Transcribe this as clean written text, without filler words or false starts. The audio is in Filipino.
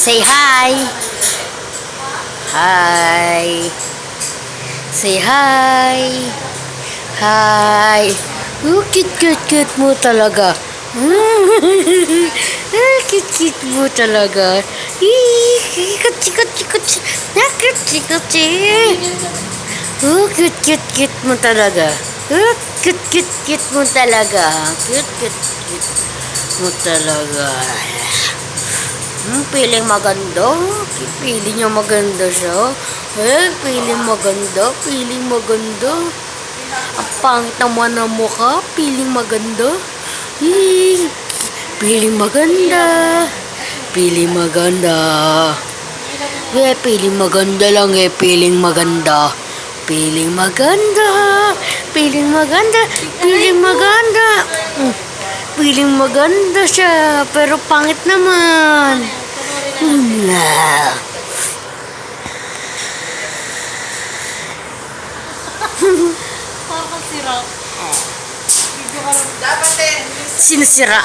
Say hi. Hi. Say hi. Hi. Cute mo talaga. Cute mo talaga. Cute mo talaga. Cute mo talaga. Cute mo talaga. Piling maganda. Piling niya maganda siya. Piling maganda. Piling maganda. Ang pangit naman ang mukha. Piling maganda. Piling maganda. Piling maganda. Piling maganda lang piling maganda. Piling maganda. Piling maganda. Piling maganda. Piling maganda siya, pero pangit naman. Dapat Sinisira.